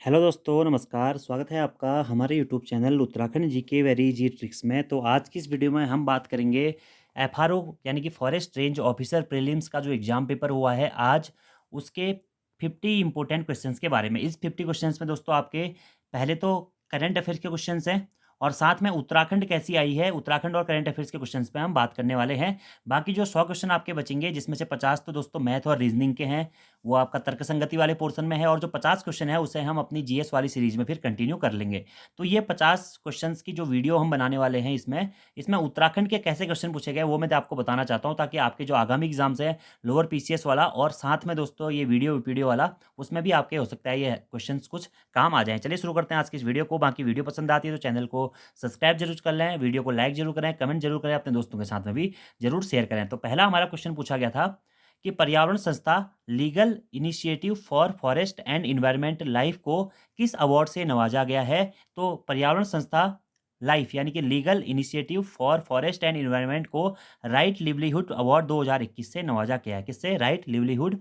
Hello दोस्तों, नमस्कार। स्वागत है आपका हमारे YouTube channel Uttarakhand GK very easy tricks में। तो आज की इस वीडियो में हम बात करेंगे एफआरओ यानी कि फॉरेस्ट रेंज ऑफिसर प्रीलिम्स का जो एग्ज़ाम पेपर हुआ है आज, उसके 50 इंपॉर्टेंट क्वेश्चंस के बारे में। इस 50 क्वेश्चंस में दोस्तों आपके पहले तो करंट अफेयर्स के क्वेश्चंस हैं और साथ में उत्तराखंड कैसी आई है, उत्तराखंड और करंट अफेयर्स के क्वेश्चंस पे हम बात करने वाले हैं। बाकी जो 100 क्वेश्चन आपके बचेंगे, जिसमें से 50 तो दोस्तों मैथ और रीजनिंग के हैं, वो आपका तर्क संगति वाले पोर्शन में है, और जो 50 क्वेश्चन है उसे हम अपनी जीएस वाली सीरीज में फिर कंटिन्यू कर लेंगे। तो ये 50 क्वेश्चंस की जो वीडियो हम बनाने वाले हैं, इसमें इसमें उत्तराखंड के कैसे क्वेश्चन पूछे गए वो मैं आपको बताना चाहता हूँ, ताकि आपके जो आगामी एग्जाम्स है लोअर पीसीएस वाला और साथ में दोस्तों ये वीडियो वाला, उसमें भी आपके हो सकता है ये क्वेश्चंस कुछ काम आ जाए। चलिए शुरू करते हैं आज की इस वीडियो को। बाकी वीडियो पसंद आती है तो चैनल को सब्सक्राइब जरूर कर लें, वीडियो को लाइक जरूर करें, कमेंट जरूर करें, अपने दोस्तों के साथ में भी जरूर शेयर करें। तो पहला हमारा क्वेश्चन पूछा गया था कि पर्यावरण संस्था legal initiative for forest and environment life को किस अवार्ड से नवाजा गया है। तो पर्यावरण संस्था लाइफ यानी कि legal initiative for forest and environment को राइट लिवलीहुड अवार्ड 2021 से नवाजा गया है। किससे? राइट लिवलीहुड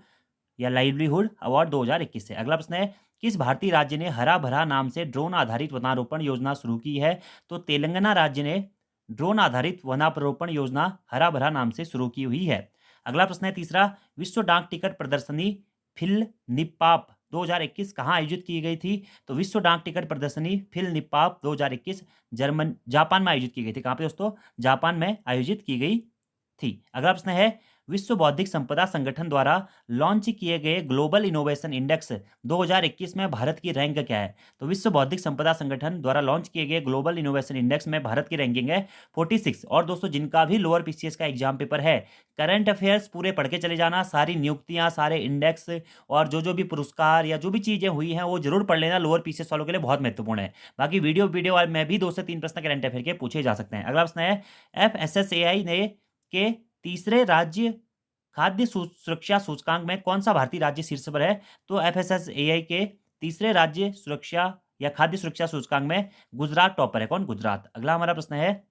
या लाइवलीहुड अवार्ड 2021 से। अगला प्रश्न है, किस भारतीय राज्य ने हरा भरा नाम से ड्रोन आधारित वनारोपण योजना शुरू की है। तो तेलंगाना राज्य ने ड्रोन आधारित वनारोपण योजना हरा भरा नाम से शुरू की हुई है। अगला प्रश्न है तीसरा, विश्व डाक टिकट प्रदर्शनी फिल निपाप 2021 कहाँ आयोजित की गई थी। तो विश्व डाक टिकट प्रदर्शनी फिल निपाप 2021 जापान में आयोजित की गई थी। कहाँ पे दोस्तों? जापान में आयोजित की गई थी। अगला प्रश्न है, विश्व बौद्धिक संपदा संगठन द्वारा लॉन्च किए गए ग्लोबल इनोवेशन इंडेक्स 2021 में भारत की रैंक क्या है। तो विश्व बौद्धिक संपदा संगठन द्वारा लॉन्च किए गए ग्लोबल इनोवेशन इंडेक्स में भारत की रैंकिंग है 46। और दोस्तों जिनका भी लोअर पीसीएस का एग्जाम पेपर है, करंट अफेयर्स पूरे पढ़ के चले जाना, सारी नियुक्तियां, सारे इंडेक्स और जो जो भी पुरस्कार या जो भी चीजें हुई हैं वो जरूर पढ़ लेना। लोअर पीसीएस वालों के लिए बहुत महत्वपूर्ण है। बाकी वीडियो में भी 2 से 3 प्रश्न करंट अफेयर के पूछे जा सकते हैं। अगला प्रश्न है, एफएसएसएआई ने के तीसरे राज्य खाद्य सुरक्षा सूचकांक में कौन सा भारतीय राज्य शीर्ष पर है। तो एफएसएसएआई के तीसरे राज्य सुरक्षा या खाद्य सुरक्षा सूचकांक में गुजरात टॉपर है। कौन? गुजरात। अगला हमारा प्रश्न है,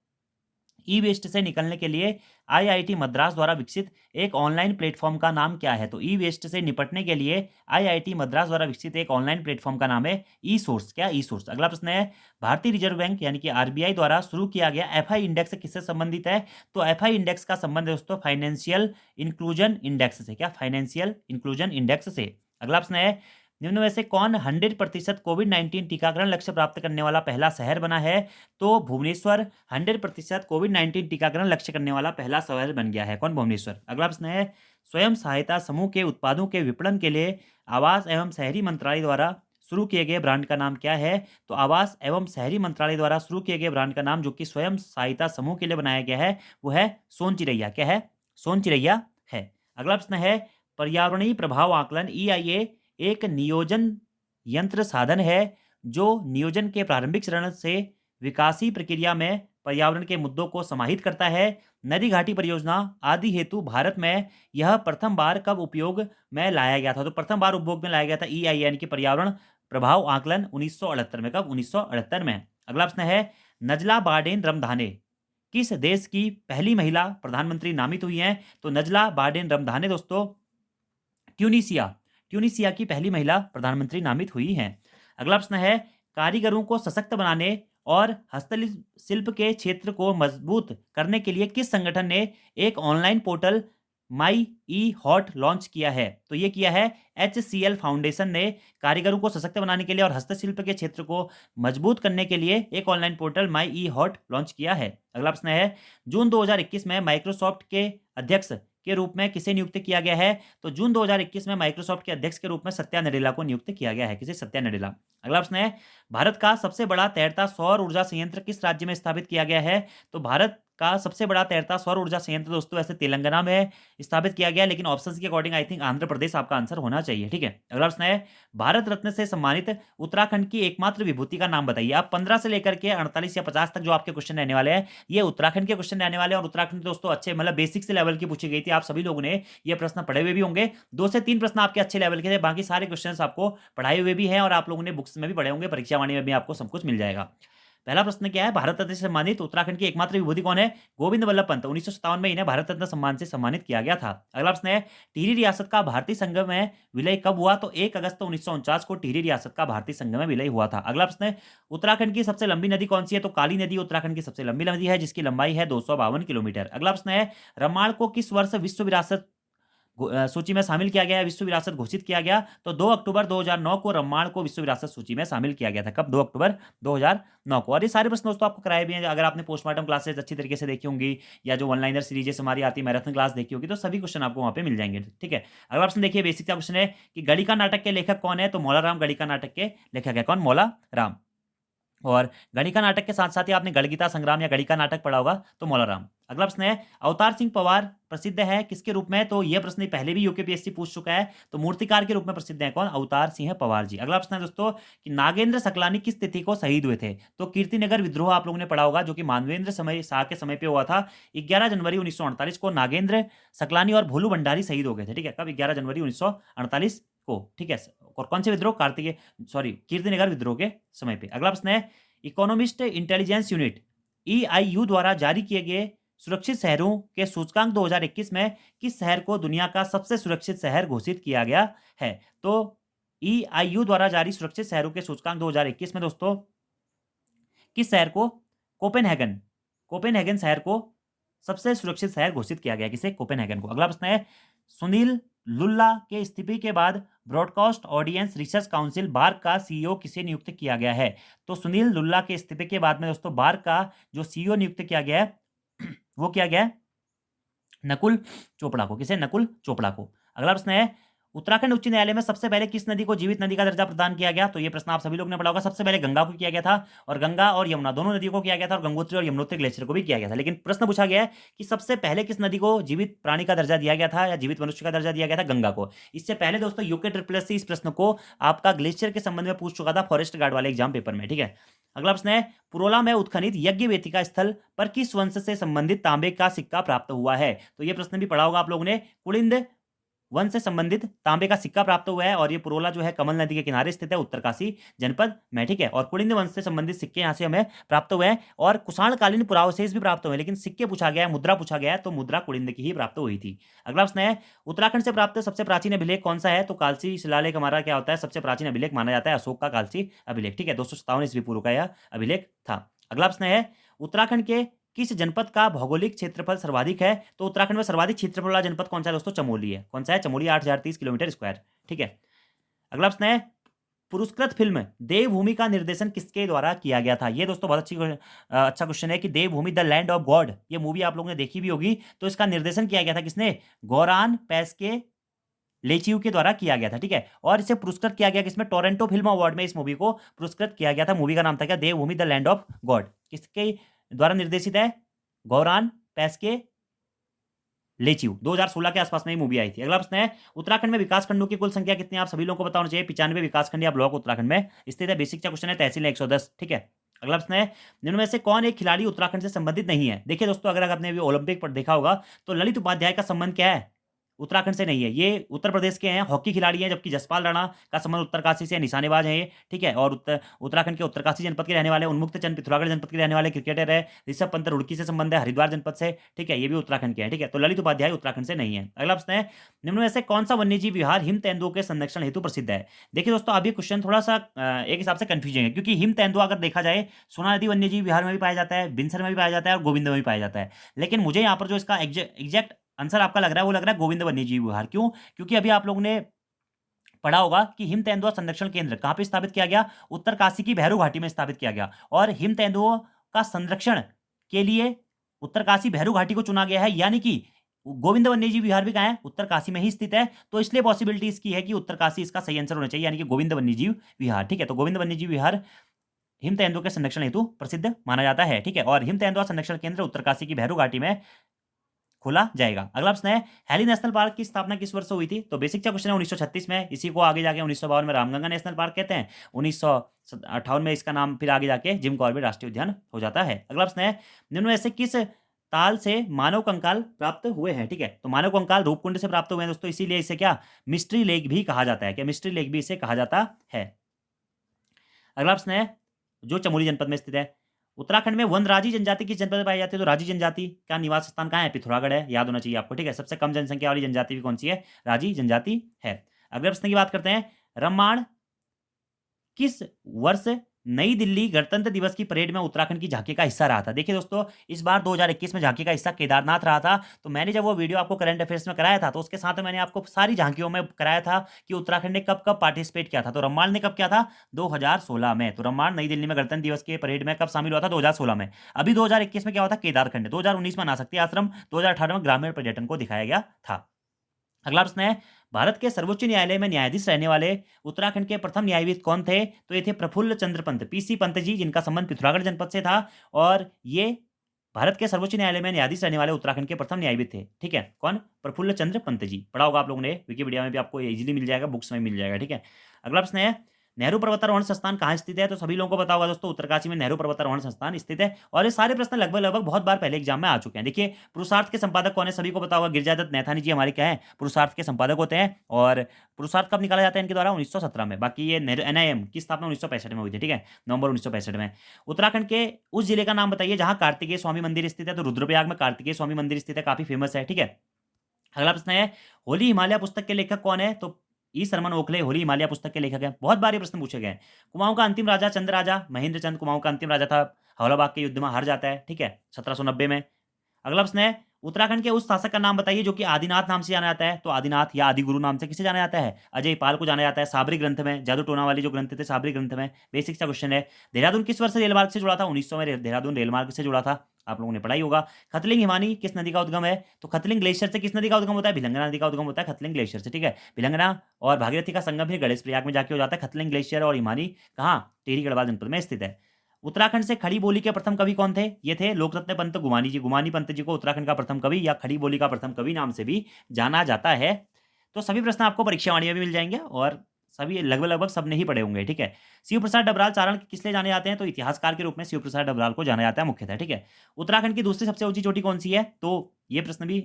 ई वेस्ट से निकलने के लिए आईआईटी मद्रास द्वारा विकसित एक ऑनलाइन प्लेटफॉर्म का नाम क्या है। तो ई वेस्ट से निपटने के लिए आईआईटी मद्रास द्वारा विकसित एक ऑनलाइन प्लेटफॉर्म का नाम है ई सोर्स। क्या? ई सोर्स। अगला प्रश्न है, भारतीय रिजर्व बैंक यानी कि आरबीआई द्वारा शुरू किया गया एफआई इंडेक्स किससे संबंधित है। तो एफआई इंडेक्स का संबंध दोस्तों फाइनेंशियल इंक्लूजन इंडेक्स से। क्या? फाइनेंशियल इंक्लूजन इंडेक्स से। अगला प्रश्न है, निम्न में से कौन 100% कोविड-19 टीकाकरण लक्ष्य प्राप्त करने वाला पहला शहर बना है। तो भुवनेश्वर 100% कोविड-19 टीकाकरण लक्ष्य करने वाला पहला शहर बन गया है। कौन? भुवनेश्वर। अगला प्रश्न है, स्वयं सहायता समूह के उत्पादों के विपणन के लिए आवास एवं शहरी मंत्रालय द्वारा शुरू किए गए ब्रांड का नाम क्या है। तो आवास एवं शहरी मंत्रालय द्वारा शुरू किए गए ब्रांड का नाम जो कि स्वयं सहायता समूह के लिए बनाया गया है वो है सोन चिरैया। क्या है? सोन चिरैया है। अगला प्रश्न है, पर्यावरणीय प्रभाव आकलन ईआईए एक नियोजन यंत्र साधन है जो नियोजन के प्रारंभिक चरण से विकासी प्रक्रिया में पर्यावरण के मुद्दों को समाहित करता है। नदी घाटी परियोजना आदि हेतु भारत में यह प्रथम बार कब उपयोग में लाया गया था। तो प्रथम बार उपयोग में लाया गया था ईआई यानी कि पर्यावरण प्रभाव आकलन 1978 में। कब? 1978 में। अगला प्रश्न है, नजला बार्डेन रमधाने किस देश की पहली महिला प्रधानमंत्री नामित हुई हैं। तो नजला बार्डेन रमधाने दोस्तों ट्यूनीसिया ट्यूनीसिया की पहली महिला प्रधानमंत्री नामित हुई हैं। अगला प्रश्न है, कारीगरों को सशक्त बनाने और हस्तशिल्प के क्षेत्र को मजबूत करने के लिए किस संगठन ने एक online portal my E hot launch किया है। तो ये किया है HCL फाउंडेशन ने। कारीगरों को सशक्त बनाने के लिए और हस्तशिल्प के क्षेत्र को मजबूत करने के लिए एक online portal my E hot launch किया है। अगला प्रश्न है, जून 2021 में माइक्रोसॉफ्ट के अध्यक्ष के रूप में किसे नियुक्त किया गया है। तो जून 2021 में माइक्रोसॉफ्ट के अध्यक्ष के रूप में सत्या नडेला को नियुक्त किया गया है। किसे? सत्या नडेला। अगला प्रश्न है, भारत का सबसे बड़ा तैरता सौर ऊर्जा संयंत्र किस राज्य में स्थापित किया गया है। तो भारत का सबसे बड़ा तैरता सौर ऊर्जा संयंत्र दोस्तों ऐसे तेलंगाना में स्थापित किया गया है, लेकिन ऑप्शंस के according I think Andhra Pradesh आपका आंसर होना चाहिए। ठीक है। अगला प्रश्न है, भारत रत्न से सम्मानित उत्तराखंड की एकमात्र विभूति का नाम बताइए। आप 15 से लेकर के 48 या 50 तक जो आपके क्वेश्चन रहने वाले हैं ये उत्तराखंड के क्वेश्चन रहने वाले हैं। और उत्तराखंड दोस्तों अच्छे मतलब बेसिक से लेवल की पूछी गई थी। आप सभी लोगों ने ये प्रश्न पढ़े हुए भी होंगे। 2 से 3 प्रश्न आपके अच्छे लेवल के थे, बाकी सारे क्वेश्चन आपको पढ़ाए हुए भी हैं और आप लोगों ने बुक्स में भी पढ़े होंगे, परीक्षा वाणी में भी आपको सब कुछ मिल जाएगा। पहला प्रश्न क्या है, भारत रत्न से सम्मानित उत्तराखंड की एकमात्र विभूति कौन है? गोविंद वल्लभ पंत। 1957 में इन्हें भारत रत्न सम्मान से सम्मानित किया गया था। अगला प्रश्न है, टिहरी रियासत का भारतीय संघ में विलय कब हुआ? तो 1 अगस्त 1949 को टिहरी रियासत का भारतीय संघ में विलय हुआ था। अगला प्रश्न है, उत्तराखंड की सबसे लंबी नदी कौन सी है? तो काली नदी उत्तराखंड की सबसे लंबी नदी है, जिसकी लंबाई है 252 किलोमीटर। अगला प्रश्न है, रम्माल को किस वर्ष विश्व विरासत सूची में शामिल किया गया, विश्व विरासत घोषित किया गया? तो 2 अक्टूबर 2009 को रम्माल को विश्व विरासत सूची में शामिल किया गया था। कब? 2 अक्टूबर 2009 को। और ये सारे प्रश्न दोस्तों आपको कराए भी हैं, अगर आपने पोस्टमार्टम क्लासेस अच्छी तरीके से देखी होंगी या जो वन लाइनर सीरीजेस हमारी आती है, मैराथन क्लास देखी होगी, तो सभी क्वेश्चन आपको वहाँ पे मिल जाएंगे। ठीक है, अगला प्रश्न देखिए, बेसिक का क्वेश्चन है कि गणिका नाटक के लेखक कौन है? तो मौला राम गणिका नाटक के लेखक है। कौन? मौला राम। और गणिका नाटक के साथ साथ ही आपने गढ़गीता संग्राम या गणिका नाटक पढ़ा होगा, तो मौला राम। अगला प्रश्न है, अवतार सिंह पवार प्रसिद्ध है किसके रूप में? तो यह प्रश्न पहले भी यूकेपीएससी पूछ चुका है, तो मूर्तिकार के रूप में प्रसिद्ध है। कौन? अवतार सिंह पवार जी। अगला प्रश्न है दोस्तों कि नागेंद्र सकलानी किस तिथि को शहीद हुए थे? तो कीर्तिनगर विद्रोह आप लोगों ने पढ़ा होगा, जो कि मानवेंद्र समय शाह के समय पे हुआ था। 11 जनवरी 1948 को नागेंद्र सकलानी और भोलू भंडारी शहीद हो गए थे। ठीक है, कब? 11 जनवरी 1948 को। ठीक है, और कौन से विद्रोह? कीर्तिनगर विद्रोह के समय पे। अगला प्रश्न है, इकोनॉमिस्ट इंटेलिजेंस यूनिट ईआईयू द्वारा जारी किए गए सुरक्षित शहरों के सूचकांक 2021 में किस शहर को दुनिया का सबसे सुरक्षित शहर घोषित किया गया है? तो ईआईयू द्वारा जारी सुरक्षित शहरों के सूचकांक 2021 में दोस्तों किस शहर को? कोपेनहेगन। कोपेनहेगन शहर को सबसे सुरक्षित शहर घोषित किया गया। किसे? कोपेनहेगन को। अगला प्रश्न है, सुनील लुल्ला के इस्तीफे के बाद ब्रॉडकास्ट ऑडियंस रिसर्च काउंसिल बार का सीईओ किसे नियुक्त किया गया है? तो सुनील लुल्ला के इस्तीफे के बाद में दोस्तों बार का जो सीईओ नियुक्त किया गया है वो किया गया है नकुल चोपड़ा को। किसे? नकुल चोपड़ा को। अगला प्रश्न है, उत्तराखंड उच्च न्यायालय में सबसे पहले किस नदी को जीवित नदी का दर्जा प्रदान किया गया? तो ये प्रश्न आप सभी लोग ने पढ़ा होगा। सबसे पहले गंगा को किया गया था, और गंगा और यमुना दोनों नदियों को किया गया था, और गंगोत्री और यमुनोत्री ग्लेशियर को भी किया गया था। लेकिन प्रश्न पूछा गया है कि सबसे पहले किस नदी को जीवित प्राणी का दर्जा दिया गया था या जीवित मनुष्य का दर्जा दिया गया था? गंगा को। इससे पहले दोस्तों यूके ट्रिपल इस प्रश्न को आपका ग्लेशियर के संबंध में पूछ चुका था फॉरेस्ट गार्ड वाले एग्जाम पेपर में। ठीक है, अगला प्रश्न है, पुरोला में उत्खनित यज्ञ वेदिका स्थल पर किस वंश से संबंधित तांबे का सिक्का प्राप्त हुआ है? तो यह प्रश्न भी पढ़ा होगा आप लोगों ने। कुलिंद वंश से संबंधित तांबे का सिक्का प्राप्त हुआ है, और ये पुरोला जो है कमल नदी के किनारे स्थित है उत्तरकाशी जनपद में। ठीक है, और कुलिंद वंश से संबंधित सिक्के यहाँ से हमें प्राप्त हुए हैं, और कुषाणकालीन पुरावशेष भी प्राप्त हुए हैं, लेकिन सिक्के पूछा गया है, मुद्रा पूछा गया है, तो मुद्रा कुलिंद की ही प्राप्त हुई थी। अगला प्रश्न है, उत्तराखंड से प्राप्त सबसे प्राचीन अभिलेख कौन सा है? तो कालसी शिलालेख हमारा क्या होता है? सबसे प्राचीन अभिलेख माना जाता है अशोक का कालसी अभिलेख। ठीक है, 257 ईस्वी पूर्व का यह अभिलेख था। अगला प्रश्न है, उत्तराखंड के किस जनपद का भौगोलिक क्षेत्रफल सर्वाधिक है? तो उत्तराखंड में सर्वाधिक क्षेत्रफल वाला जनपद कौन सा है दोस्तों? चमोली है। कौन सा है? चमोली। 8030 kilometre square. ठीक है, अगला प्रश्न है, पुरस्कृत फिल्म देवभूमि का निर्देशन किसके द्वारा किया गया था? ये दोस्तों बहुत अच्छा क्वेश्चन है कि देवभूमि द लैंड ऑफ गॉड, ये मूवी आप लोगों ने देखी भी होगी, तो इसका निर्देशन किया गया था किसने? गौरान पैसके लेचिव के द्वारा किया गया था। ठीक है, और इसे पुरस्कृत किया गया किसमें? टोरंटो फिल्म अवार्ड में इस मूवी को पुरस्कृत किया गया था। मूवी का नाम था क्या? देवभूमि द लैंड ऑफ गॉड। किसके द्वारा निर्देशित है? गौरान पैसके लेचिव। 2016 के आसपास में ही मूवी आई थी। अगला प्रश्न है, उत्तराखंड में विकास खंडों की कुल संख्या कितनी है? आप सभी लोगों को पता होना चाहिए। 95 विकास खंड या ब्लॉक उत्तराखंड में स्थित है। बेसिक का क्वेश्चन है, तहसील है 110। ठीक है, अगला प्रश्न है, निम्न में से कौन एक खिलाड़ी उत्तराखंड से संबंधित नहीं है? देखिए दोस्तों, अगर आपने अभी ओलंपिक पर देखा होगा, तो ललित उपाध्याय का संबंध क्या है? उत्तराखंड से नहीं है। ये उत्तर प्रदेश के हैं, हॉकी खिलाड़ी हैं, जबकि जसपाल राणा का संबंध उत्तरकाशी से, निशानेबाज है ये। ठीक है, और उत्तराखंड के उत्तरकाशी जनपद के रहने वाले। उन्मुक्त चंद पिथौरागढ़ जनपद के रहने वाले क्रिकेटर है। ऋषभ पंत रुड़की से संबंध है, हरिद्वार जनपद से। ठीक है, ये भी उत्तराखंड के हैं। ठीक है, तो ललित उपाध्याय उत्तराखंड से नहीं है। अगला प्रश्न है, निम्न में से कौन सा वन्यजीव विहार हिम तेंदुओं के संरक्षण हेतु प्रसिद्ध है? देखिए दोस्तों, अभी क्वेश्चन थोड़ा सा एक हिसाब से कंफ्यूजिंग है, क्योंकि हिम तेंदुआ अगर देखा जाए सोना नदी वन्यजीव विहार में भी पाया जाता है, बिनसर में भी पाया जाता है, और गोविंद में भी पाया जाता है। लेकिन मुझे यहाँ पर जो इसका एग्जैक्ट आंसर आपका लग रहा है, वो लग रहा है गोविंद वन्यजीव विहार। क्यों? क्योंकि अभी आप लोगों ने पढ़ा होगा कि हिम तेंदुआ संरक्षण केंद्र कहां पे स्थापित किया गया? उत्तरकाशी की भैरू घाटी में स्थापित किया गया, और हिम तेंदुओं का संरक्षण के लिए उत्तरकाशी भैरू घाटी को चुना गया है। यानी कि गोविंद वन्यजीव विहार भी कहां है? उत्तरकाशी में ही स्थित है। तो इसलिए पॉसिबिलिटी इसकी है कि उत्तरकाशी इसका सही आंसर होना चाहिए, यानी कि गोविंद वन्यजीव विहार। ठीक है, तो गोविंद वन्यजीव विहार हिम तेंदुओं के संरक्षण हेतु प्रसिद्ध माना जाता है। ठीक है, और हिम तेंदुआ संरक्षण केंद्र उत्तरकाशी की भैरू घाटी में खोला जाएगा। अगला प्रश्न है, हैली नेशनल पार्क की स्थापना किस वर्ष हुई थी? तो बेसिक सा क्वेश्चन है, 1936 में। इसी को आगे जाके 1952 में रामगंगा नेशनल पार्क कहते हैं। 1958 में इसका नाम फिर आगे जाके जिम कॉर्बेट राष्ट्रीय उद्यान हो जाता है। अगला प्रश्न है, निम्न में से किस ताल से मानव कंकाल प्राप्त हुए हैं? ठीक है, तो मानव कंकाल रूपकुंड से प्राप्त हुए हैं दोस्तों, इसीलिए इसे क्या मिस्ट्री लेक भी कहा जाता है। क्या मिस्ट्री लेक भी इसे कहा जाता है? अगला प्रश्न है, जो चमोली जनपद में स्थित है, उत्तराखंड में वनराजी जनजाति किस जनपद में पाई जाती है? तो राजी जनजाति का निवास स्थान कहाँ है? पिथौरागढ़ है, याद होना चाहिए आपको, ठीक है। सबसे कम जनसंख्या वाली जनजाति भी कौन सी है? राजी जनजाति है। अगले प्रश्न की बात करते हैं, रम्माण किस वर्ष नई दिल्ली गणतंत्र दिवस की परेड में उत्तराखंड की झांकी का हिस्सा रहा था? देखिए दोस्तों, इस बार 2021 में झांकी का हिस्सा केदारनाथ रहा था। तो मैंने जब वो वीडियो आपको करंट अफेयर्स में कराया था, तो उसके साथ में मैंने आपको सारी झांकियों में कराया था कि उत्तराखंड ने कब कब पार्टिसिपेट किया था। तो रम्माण ने कब किया था? 2016 में। तो रम्माण नई दिल्ली में गणतंत्र दिवस के परेड में कब शामिल हुआ था? 2016 में। अभी 2021 में क्या हुआ था? केदारखंड। 2019 में अनासक्ति आश्रम, 2018 में ग्रामीण पर्यटन को दिखाया गया था। अगला प्रश्न है, भारत के सर्वोच्च न्यायालय में न्यायाधीश रहने वाले उत्तराखंड के प्रथम न्यायाधीश कौन थे? तो ये थे प्रफुल्ल चंद्र पंत, पीसी पंत जी, जिनका संबंध पिथौरागढ़ जनपद से था। और ये भारत के सर्वोच्च न्यायालय में न्यायाधीश रहने वाले उत्तराखंड के प्रथम न्यायाधीश थे, ठीक है। कौन? प्रफुल्ल चंद्र पंत जी। पढ़ा होगा आप लोगों ने, विकिपीडिया में भी आपको इजीली मिल जाएगा, बुक्स में मिल जाएगा, ठीक है। अगला प्रश्न है, नेहरू पर्वतारोहण संस्थान कहाँ स्थित है? तो सभी लोगों को पता होगा दोस्तों, उत्तरकाशी में नेहरू पर्वतारोहण संस्थान स्थित है। और ये सारे प्रश्न लगभग लगभग बहुत बार पहले एग्जाम में आ चुके हैं। देखिए, पुरुषार्थ के संपादक कौन है? सभी को पता होगा, गिरिजादत्त नैथानी जी हमारे क्या है? पुरुषार्थ के संपादक होते हैं। और पुरुषार्थ कब निकाला जाता है इनके द्वारा? 1917 में। बाकी ये NIM की स्थापना 1965 में हुई थी, ठीक है, नवंबर 1965 में। उत्तराखंड के उस जिले का नाम बताइए जहां कार्तिकेय स्वामी मंदिर स्थित है। तो रुद्रप्रयाग में कार्तिकेय स्वामी मंदिर स्थित है, काफी फेमस है, ठीक है। अगला प्रश्न है, होली हिमालय पुस्तक के लेखक कौन है? तो ई सरमन ओखले होली हिमालय पुस्तक के लेखक हैं। बहुत बार ये प्रश्न पूछे गए हैं। कुमाऊं का अंतिम राजा चंद्र राजा महेंद्र चंद कुमाऊं का अंतिम राजा था, हौलाबाग के युद्ध में हार जाता है, ठीक है, 1790 में। अगला प्रश्न है, उत्तराखंड के उस शासक का नाम बताइए जो कि आदिनाथ नाम से जाना जाता है। तो आदिनाथ या आदिगुरु नाम से किसे जाना जाता है? अजय पाल को जाना जाता है। साबरी ग्रंथ में, जादू टोना वाली जो ग्रंथ थे, साबरी ग्रंथ में। बेसिक सा क्वेश्चन है। देहरादून किस वर्ष रेलमार्ग से जुड़ा था? 1900 में देहरादून रेलमार्ग से जुड़ा था, आप लोगों ने पढ़ा ही होगा। खतलिंग हिमानी किस नदी का उद्गम है? तो खतलिंग ग्लेशियर से किस नदी का उद्गम होता है? भिलंगना नदी का उद्गम होता है खतलिंग ग्लेशियर से, ठीक है। भिलंगना और भागीरथी का संगम भी गणेश प्रयाग में जाके हो जाता है। खतलिंग ग्लेशियर और हिमानी कहाँ? टिहरी गढ़वाल जनपद में स्थित है। उत्तराखंड से खड़ी बोली के प्रथम कवि कौन थे? ये थे लोकरत्न पंत गुमानी जी। गुमानी पंत जी को उत्तराखंड का प्रथम कवि या खड़ी बोली का प्रथम कवि नाम से भी जाना जाता है। तो सभी प्रश्न आपको परीक्षा वाणी में भी मिल जाएंगे और सभी लगभग लगभग सबने ही पढ़े होंगे, ठीक है। शिव प्रसाद डबराल चारण किस लिए जाने जाते हैं? तो इतिहासकार के रूप में शिव प्रसाद डबराल को जाना जाता है मुख्यतः, ठीक है। उत्तराखंड की दूसरी सबसे ऊंची चोटी कौन सी है? तो ये प्रश्न भी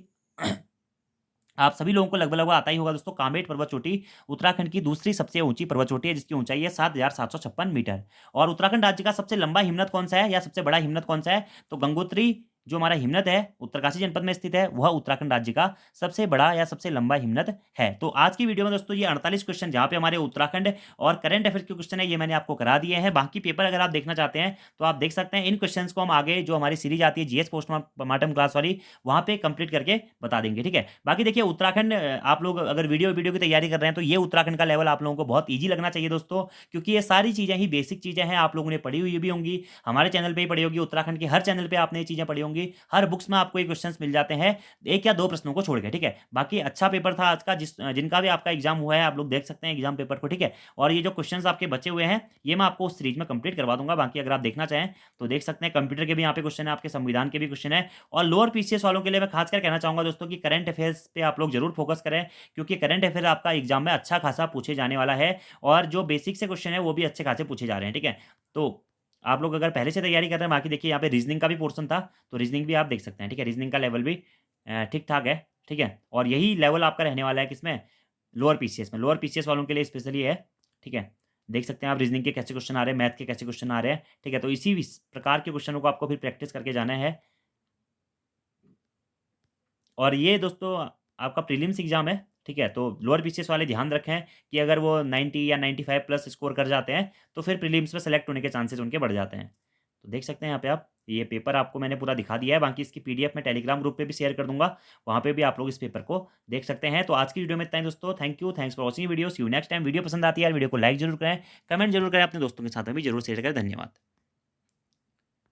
आप सभी लोगों को लगभग लगभग आता ही होगा दोस्तों। कामेट पर्वत चोटी उत्तराखंड की दूसरी सबसे ऊंची पर्वत चोटी है, जिसकी ऊंचाई है 7,756 मीटर। और उत्तराखंड राज्य का सबसे लंबा हिमनद कौन सा है या सबसे बड़ा हिमनद कौन सा है? तो गंगोत्री जो हमारा हिमनद है उत्तरकाशी जनपद में स्थित है, वह उत्तराखंड राज्य का सबसे बड़ा या सबसे लंबा हिमनद है। तो आज की वीडियो में दोस्तों ये 48 क्वेश्चन जहां पे हमारे उत्तराखंड और करंट अफेयर के क्वेश्चन है, ये मैंने आपको करा दिए हैं। बाकी पेपर अगर आप देखना चाहते हैं तो आप देख सकते हैं। इन क्वेश्चंस को हम आगे जो हमारी सीरीज आती है जीएस पोस्टमार्टम क्लास वाली, वहां पे कंप्लीट करके बता देंगे, ठीक है। बाकी देखिए, उत्तराखंड आप लोग अगर वीडियो की तैयारी कर रहे हैं तो ये उत्तराखंड का लेवल आप लोगों को बहुत ईजी लगना चाहिए दोस्तों, क्योंकि ये सारी चीजें ही बेसिक चीजें हैं, आप लोगों ने पढ़ी हुई भी होंगी, हमारे चैनल पर ही पढ़ी होगी, उत्तराखंड के हर चैनल पर आपने ये चीजें पढ़ी होंगी। हर बुक्स में आपको ये क्वेश्चंस मिल जाते हैं, एक या दो प्रश्नों को छोड़ के, ठीक है। बाकी अच्छा पेपर था आज का, जिनका भी आपका एग्जाम हुआ है आप लोग देख सकते हैं एग्जाम पेपर को, ठीक है। और ये जो क्वेश्चंस आपके बचे हुए हैं ये मैं आपको उस सीरीज में कंप्लीट करवा दूंगा। बाकी अगर आप देखना चाहें तो देख सकते हैं। कंप्यूटर के भी यहाँ पे क्वेश्चन है, आपके संविधान के भी क्वेश्चन है। और लोअर पीसीएस वालों के लिए मैं खासकर कहना चाहूंगा दोस्तों कि करंट अफेयर्स पे आप लोग जरूर फोकस करें, क्योंकि करंट अफेयर आपका एग्जाम में अच्छा खासा पूछे जाने वाला है। और जो बेसिक से क्वेश्चन है वो भी अच्छे खासे पूछे जा रहे हैं, ठीक है। तो आप लोग अगर पहले से तैयारी कर रहे हैं, बाकी देखिए यहाँ पे रीजनिंग का भी पोर्शन था, तो रीजनिंग भी आप देख सकते हैं, ठीक है। रीजनिंग का लेवल भी ठीक ठाक है, ठीक है। और यही लेवल आपका रहने वाला है किसमें? लोअर पीसीएस में। लोअर पीसीएस वालों के लिए स्पेशली है, ठीक है। देख सकते हैं आप रीजनिंग के कैसे क्वेश्चन आ रहे हैं, मैथ के कैसे क्वेश्चन आ रहे हैं, ठीक है। तो इसी प्रकार के क्वेश्चनों को आपको फिर प्रैक्टिस करके जाना है। और ये दोस्तों आपका प्रीलिम्स एग्जाम है, ठीक है। तो लोअर पीसीएस वाले ध्यान रखें कि अगर वो 90 या 95 प्लस स्कोर कर जाते हैं तो फिर प्रीलिम्स में सेलेक्ट होने के चांसेस उनके बढ़ जाते हैं। तो देख सकते हैं यहाँ पे आप, ये पेपर आपको मैंने पूरा दिखा दिया है। बाकी इसकी पीडीएफ में टेलीग्राम ग्रुप पे भी शेयर कर दूंगा, वहाँ पे भी आप लोग इस पेपर को देख सकते हैं। तो आज की वीडियो में इतना ही दोस्तों। Thank you, thanks for watching video. See you next time. Video पसंद आती है यार, वीडियो को लाइक जरूर करें, कमेंट जरूर करें, अपने दोस्तों के साथ में भी जरूर शेयर करें। धन्यवाद।